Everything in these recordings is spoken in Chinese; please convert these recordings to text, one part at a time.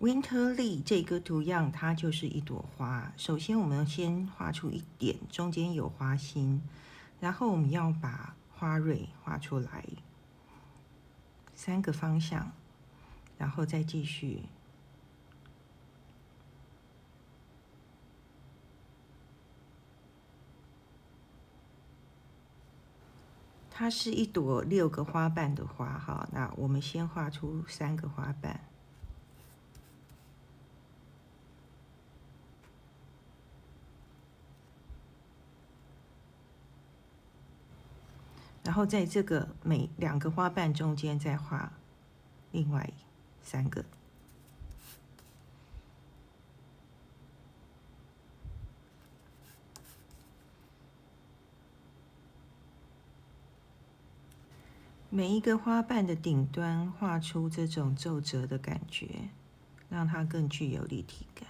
Winter Lily 这个图样，它就是一朵花。首先，我们先画出一点，中间有花心，然后我们要把花蕊画出来，3个方向，然后再继续。它是一朵6个花瓣的花，哈，那我们先画出3个花瓣。然后在这个每2个花瓣中间再画另外3个。每一个花瓣的顶端画出这种皱褶的感觉，让它更具有立体感。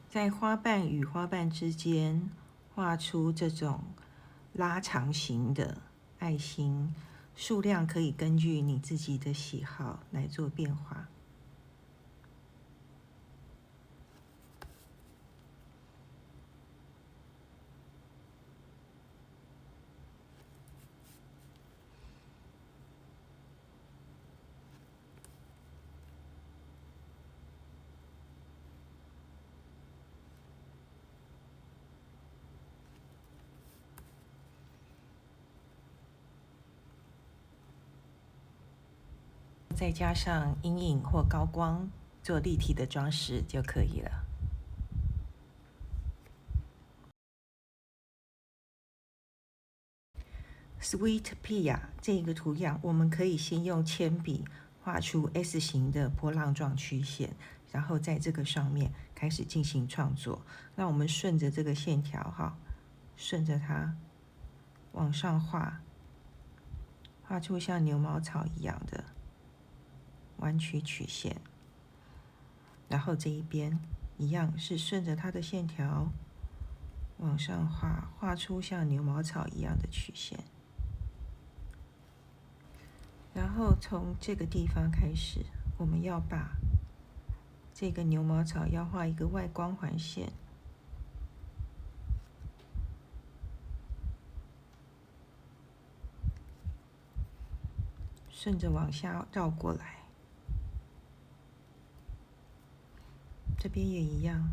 在花瓣与花瓣之间画出这种拉长型的爱心，数量可以根据你自己的喜好来做变化。再加上阴影或高光，做立体的装饰就可以了。Sweet Pea 这个图样，我们可以先用铅笔画出 S 型的波浪状曲线，然后在这个上面开始进行创作。那我们顺着这个线条，哈，顺着它往上画，画出像牛毛草一样的弯曲曲线。然后这一边一样是顺着它的线条往上画，画出像牛毛草一样的曲线。然后从这个地方开始，我们要把这个牛毛草要画一个外光环线，顺着往下绕过来，这边也一样。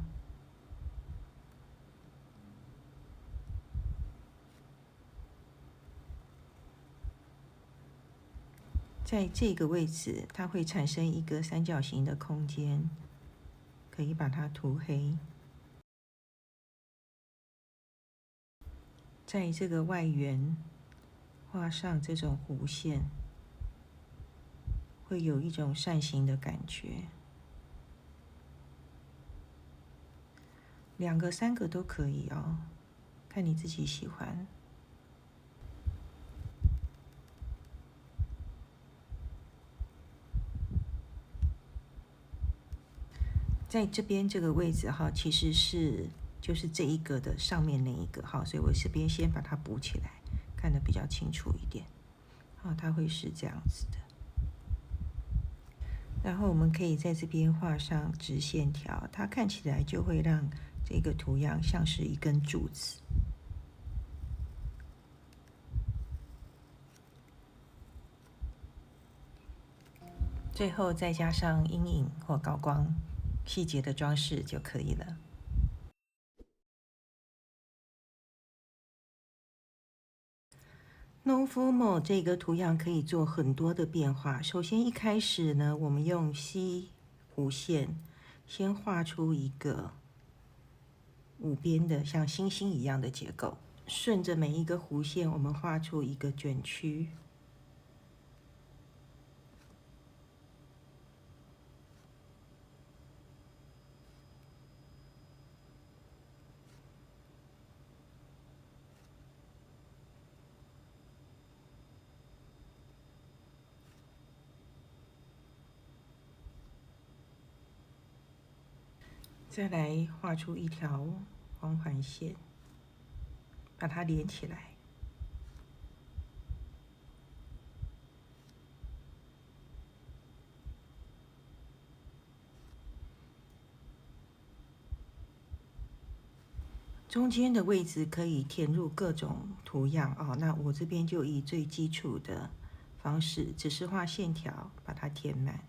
在这个位置，它会产生一个三角形的空间，可以把它涂黑。在这个外缘画上这种弧线，会有一种扇形的感觉。2个、3个都可以哦，看你自己喜欢。在这边这个位置哈，其实就是这一个的上面那一个哈，所以我这边先把它补起来，看得比较清楚一点。好，它会是这样子的。然后我们可以在这边画上直线条，它看起来就会让这个图样像是一根柱子。最后再加上阴影或高光细节的装饰就可以了。Non formal 这个图样可以做很多的变化。首先一开始呢，我们用 C 弧线先画出一个5边的像星星一样的结构，顺着每一个弧线，我们画出一个卷曲。再来画出一条光环线，把它连起来。中间的位置可以填入各种图样哦。那我这边就以最基础的方式，只是画线条，把它填满。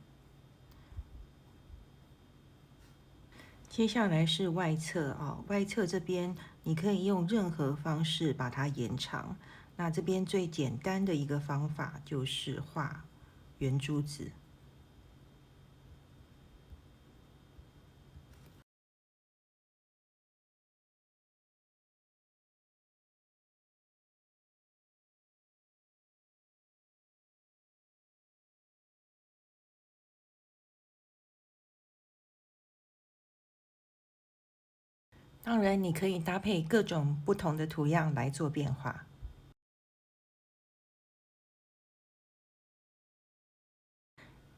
接下来是外侧哦，外侧这边你可以用任何方式把它延长。那这边最简单的一个方法就是画圆珠子。当然，你可以搭配各种不同的图样来做变化。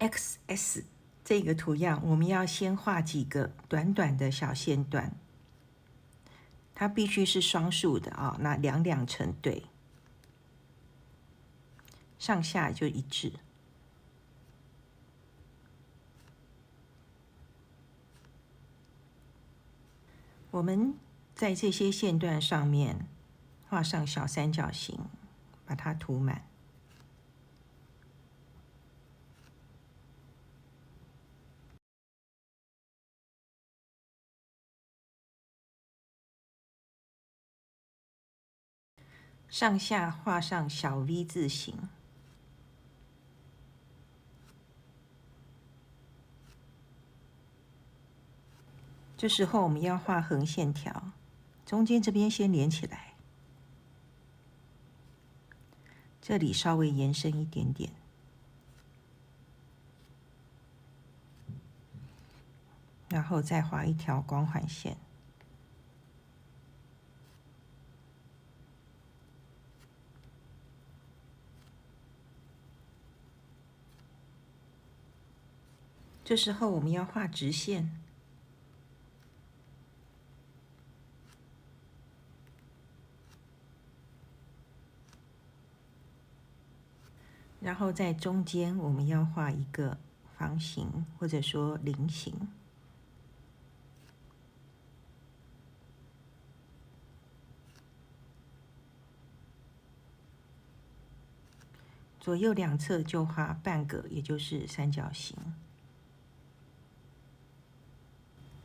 XS 这个图样，我们要先画几个短短的小线段，它必须是双数的啊，那两成对，上下就一致。我们在这些线段上面画上小三角形，把它涂满。上下画上小 V 字形。这时候我们要画横线条，中间这边先连起来，这里稍微延伸一点点，然后再画一条光环线。这时候我们要画直线，然后在中间我们要画一个方形，或者说菱形。左右两侧就画半个，也就是三角形。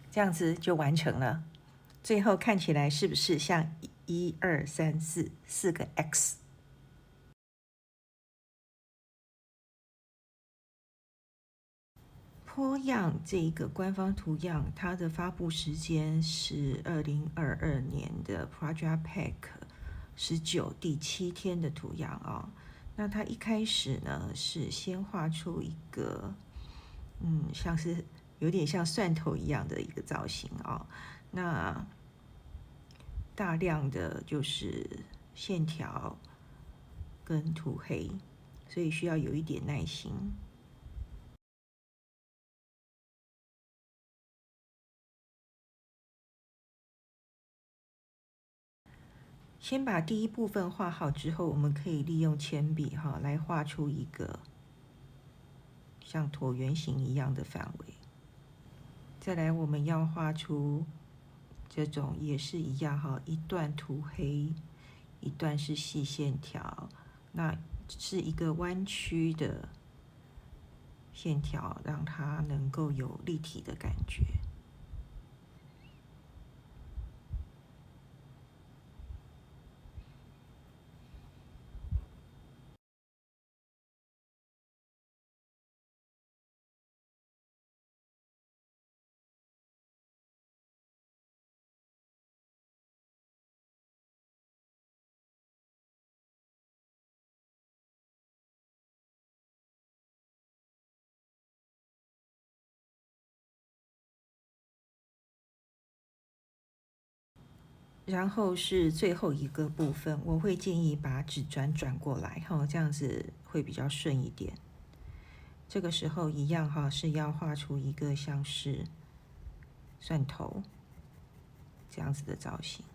这样子就完成了。最后看起来是不是像4个 X？坡样这一个官方图样，它的发布时间是2022年的 Project Pack 19第7天的图样啊。那它一开始呢是先画出一个，像是有点像蒜头一样的一个造型啊。那大量的就是线条跟涂黑，所以需要有一点耐心。先把第一部分画好之后，我们可以利用铅笔来画出一个像椭圆形一样的范围。再来，我们要画出这种也是一样一段涂黑，一段是细线条，那是一个弯曲的线条，让它能够有立体的感觉。然后是最后一个部分，我会建议把纸转过来，这样子会比较顺一点。这个时候一样是要画出一个像是蒜头这样子的造型。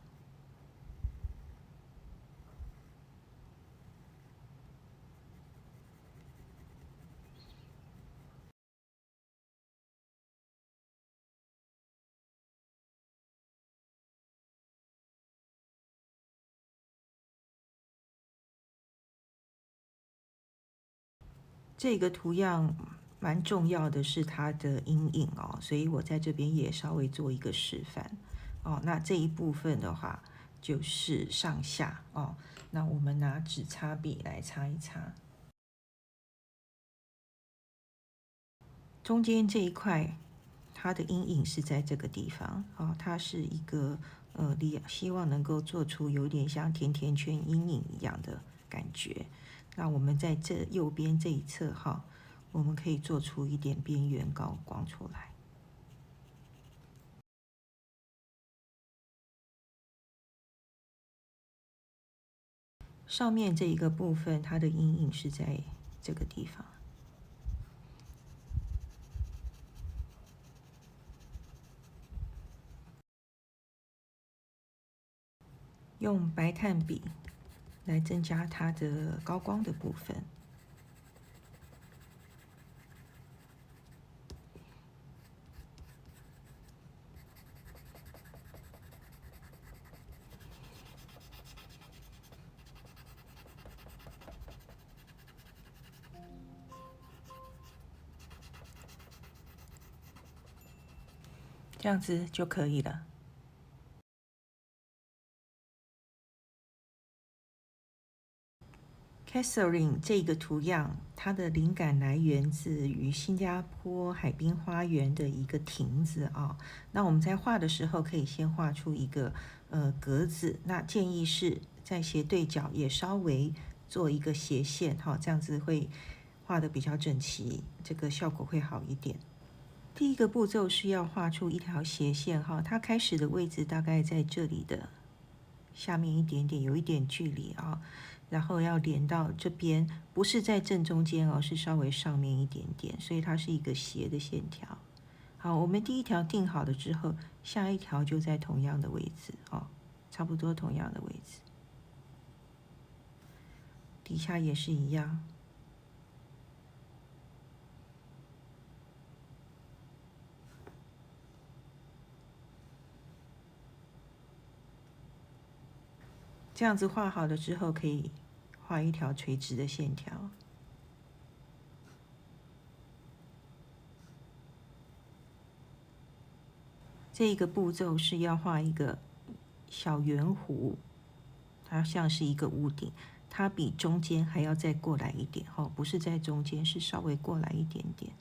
这个图样蛮重要的是它的阴影哦，所以我在这边也稍微做一个示范哦。那这一部分的话就是上下哦，那我们拿纸擦笔来擦一擦。中间这一块，它的阴影是在这个地方哦，它是一个希望能够做出有点像甜甜圈阴影一样的感觉。那我们在这右边这一侧哈，我们可以做出一点边缘高光出来。上面这一个部分，它的阴影是在这个地方。用白炭笔来增加它的高光的部分。这样子就可以了。Catherine 这个图样，它的灵感来源自于新加坡海滨花园的一个亭子啊。那我们在画的时候，可以先画出一个格子，那建议是在斜对角也稍微做一个斜线哈，这样子会画得比较整齐，这个效果会好一点。第一个步骤是要画出一条斜线哈，它开始的位置大概在这里的下面一点点，有一点距离啊。然后要连到这边，不是在正中间哦，是稍微上面一点点，所以它是一个斜的线条。好，我们第一条定好了之后，下一条就在同样的位置哦，差不多同样的位置。底下也是一样。这样子画好了之后，可以画一条垂直的线条。这一个步骤是要画一个小圆弧，它像是一个屋顶，它比中间还要再过来一点哦，不是在中间，是稍微过来一点点。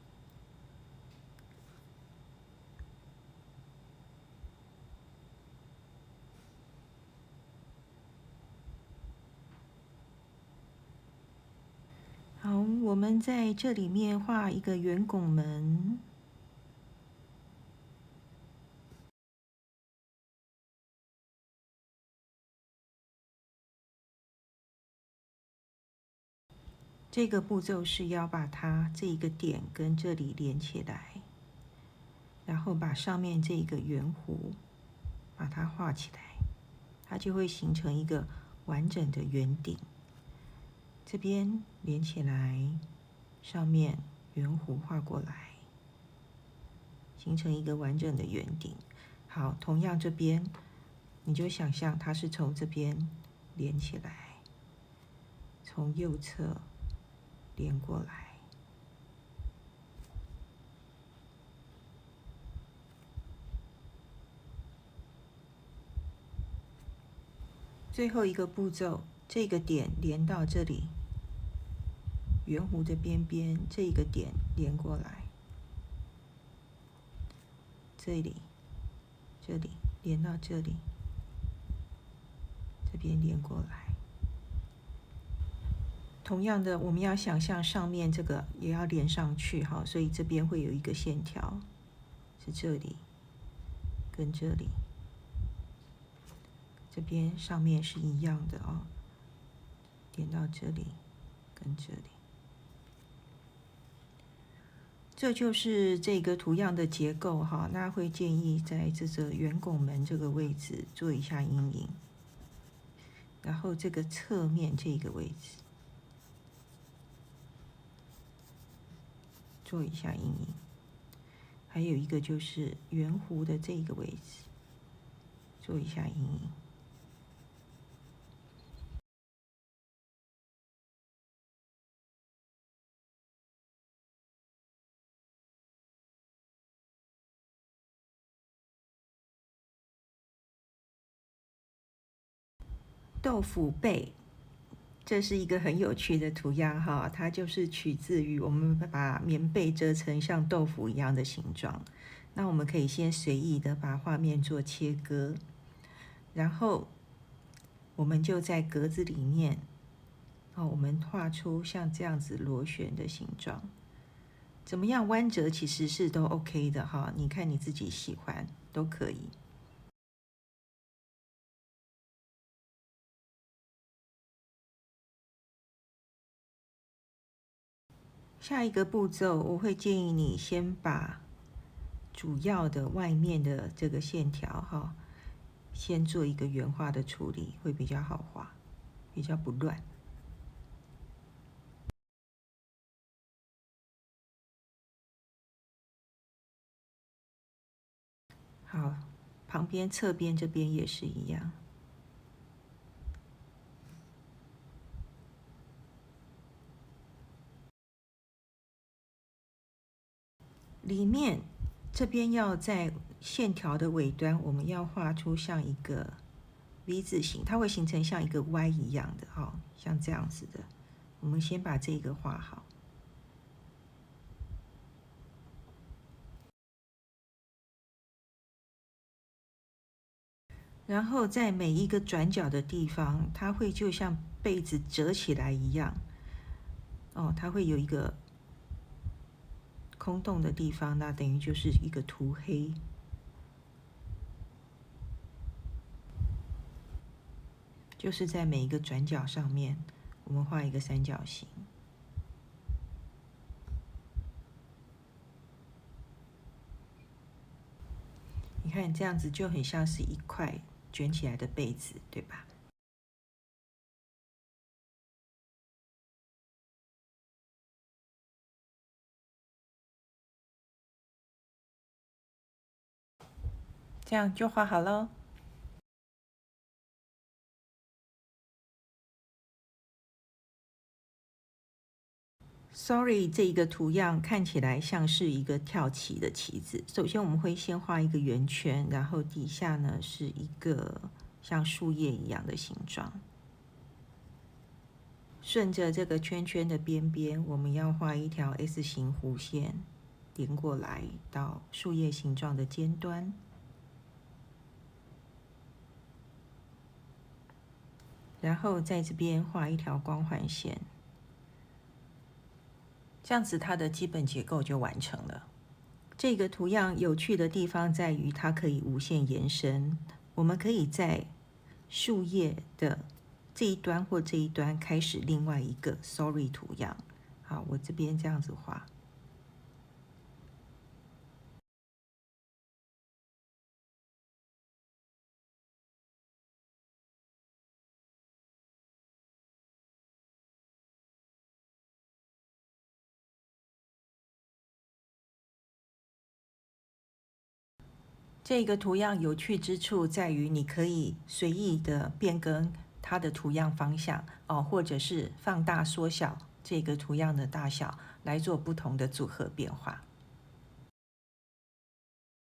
好，我们在这里面画一个圆拱门。这个步骤是要把它这一个点跟这里连起来，然后把上面这个圆弧把它画起来，它就会形成一个完整的圆顶。这边连起来，上面圆弧画过来，形成一个完整的圆顶。好，同样这边你就想象它是从这边连起来，从右侧连过来。最后一个步骤，这个点连到这里，圆弧的边边，这个点连过来，这里，这里连到这里，这边连过来。同样的，我们要想象上面这个也要连上去哈，所以这边会有一个线条，是这里跟这里，这边上面是一样的哦，连到这里跟这里。这就是这个图样的结构哈，那会建议在这个圆拱门这个位置做一下阴影，然后这个侧面这个位置做一下阴影，还有一个就是圆弧的这个位置做一下阴影。豆腐被，这是一个很有趣的图样哈，它就是取自于我们把棉被折成像豆腐一样的形状。那我们可以先随意的把画面做切割，然后我们就在格子里面，我们画出像这样子螺旋的形状。怎么样弯折其实是都 OK 的哈，你看你自己喜欢都可以。下一个步骤，我会建议你先把主要的外面的这个线条哈，先做一个圆画的处理，会比较好画，比较不乱。好，旁边侧边这边也是一样。里面这边要在线条的尾端，我们要画出像一个 V 字形，它会形成像一个 Y 一样的哈，像这样子的。我们先把这个画好，然后在每一个转角的地方，它会就像被子折起来一样，它会有一个空洞的地方，那等于就是一个涂黑。就是在每一个转角上面，我们画一个三角形。你看这样子就很像是一块卷起来的被子，对吧？这样就画好了。Sorry， 这一个图样看起来像是一个跳棋的棋子。首先我们会先画一个圆圈，然后底下呢是一个像树叶一样的形状。顺着这个圈圈的边边，我们要画一条 S 型弧线，连过来到树叶形状的尖端。然后在这边画一条光环线。这样子它的基本结构就完成了。这个图样有趣的地方在于它可以无限延伸，我们可以在树叶的这一端或这一端开始另外一个 sorry 图样。好，我这边这样子画。这个图样有趣之处在于，你可以随意的变更它的图样方向或者是放大、缩小这个图样的大小，来做不同的组合变化。